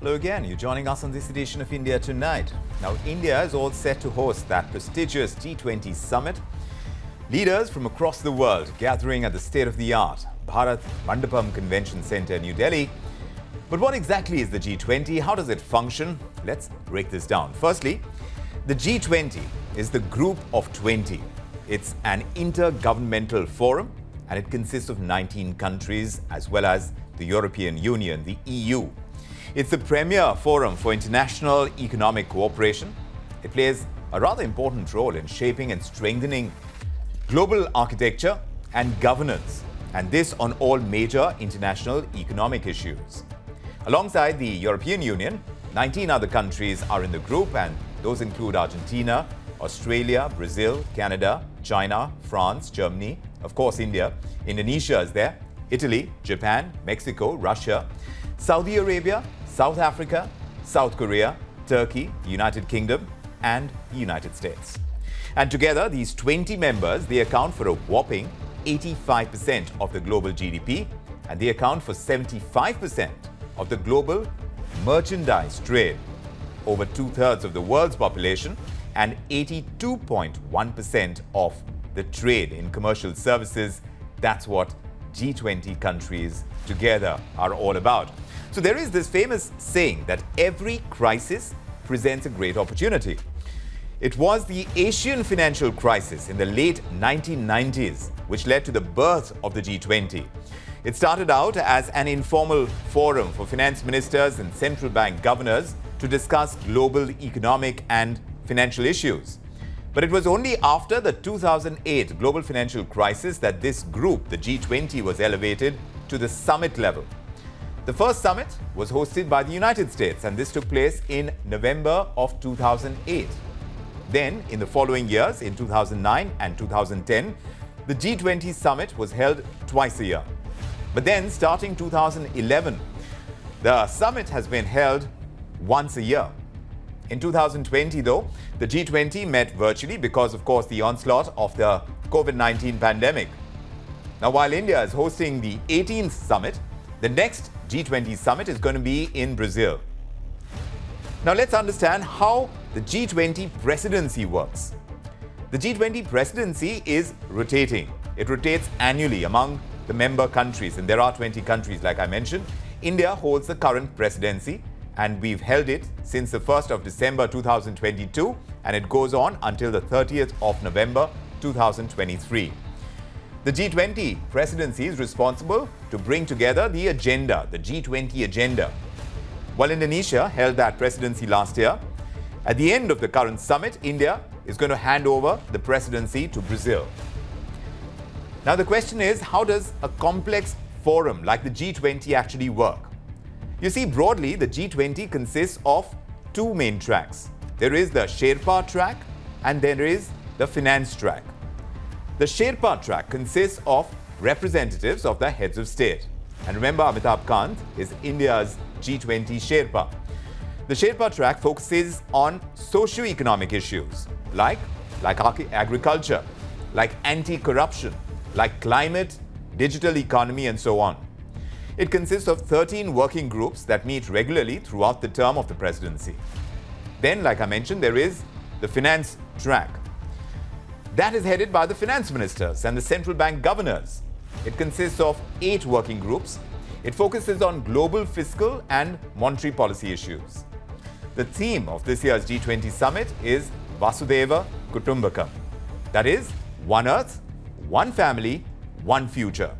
Hello again, you're joining us on this edition of India Tonight. Now, India is all set to host that prestigious G20 Summit. Leaders from across the world gathering at the state-of-the-art Bharat Mandapam Convention Centre in New Delhi. But what exactly is the G20? How does it function? Let's break this down. Firstly, the G20 is the group of 20. It's an intergovernmental forum and it consists of 19 countries as well as the European Union, the EU. It's the premier forum for international economic cooperation. It plays a rather important role in shaping and strengthening global architecture and governance, and this on all major international economic issues. Alongside the European Union, 19 other countries are in the group, and those include Argentina, Australia, Brazil, Canada, China, France, Germany, of course India, Indonesia is there, Italy, Japan, Mexico, Russia, Saudi Arabia, South Africa, South Korea, Turkey, the United Kingdom, and the United States. And together, these 20 members, they account for a whopping 85% of the global GDP, and they account for 75% of the global merchandise trade, over two-thirds of the world's population, and 82.1% of the trade in commercial services. That's what G20 countries together are all about. So there is this famous saying that every crisis presents a great opportunity. It was the Asian financial crisis in the late 1990s which led to the birth of the G20. It started out as an informal forum for finance ministers and central bank governors to discuss global economic and financial issues. But it was only after the 2008 global financial crisis that this group, the G20, was elevated to the summit level. The first summit was hosted by the United States, and this took place in November of 2008. Then, in the following years, in 2009 and 2010, the G20 Summit was held twice a year. But then, starting 2011, the summit has been held once a year. In 2020, though, the G20 met virtually because, of course, the onslaught of the COVID-19 pandemic. Now, while India is hosting the 18th summit, the next G20 summit is going to be in Brazil. Now, let's understand how the G20 presidency works. The G20 presidency is rotating. It rotates annually among the member countries, and there are 20 countries, like I mentioned. India holds the current presidency, and we've held it since the 1st of December 2022, and it goes on until the 30th of November 2023. The G20 presidency is responsible to bring together the agenda, the G20 agenda. While Indonesia held that presidency last year, at the end of the current summit, India is going to hand over the presidency to Brazil. Now the question is, how does a complex forum like the G20 actually work? You see, broadly, the G20 consists of two main tracks. There is the Sherpa track and there is the finance track. The Sherpa track consists of representatives of the heads of state. And remember, Amitabh Kant is India's G20 Sherpa. The Sherpa track focuses on socio-economic issues like agriculture, like anti-corruption, like climate, digital economy, and so on. It consists of 13 working groups that meet regularly throughout the term of the presidency. Then, like I mentioned, there is the finance track. That is headed by the finance ministers and the central bank governors. It consists of 8 working groups. It focuses on global fiscal and monetary policy issues. The theme of this year's G20 Summit is Vasudhaiva Kutumbakam. That is, one Earth, one family, one future.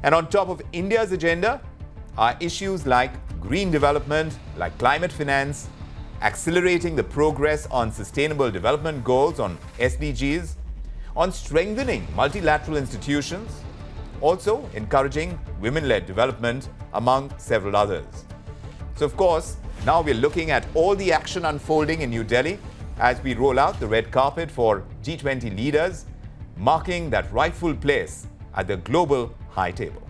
And on top of India's agenda are issues like green development, like climate finance, accelerating the progress on sustainable development goals, on SDGs, on strengthening multilateral institutions, also encouraging women-led development, among several others. So, of course, now we're looking at all the action unfolding in New Delhi as we roll out the red carpet for G20 leaders, marking that rightful place at the global high table.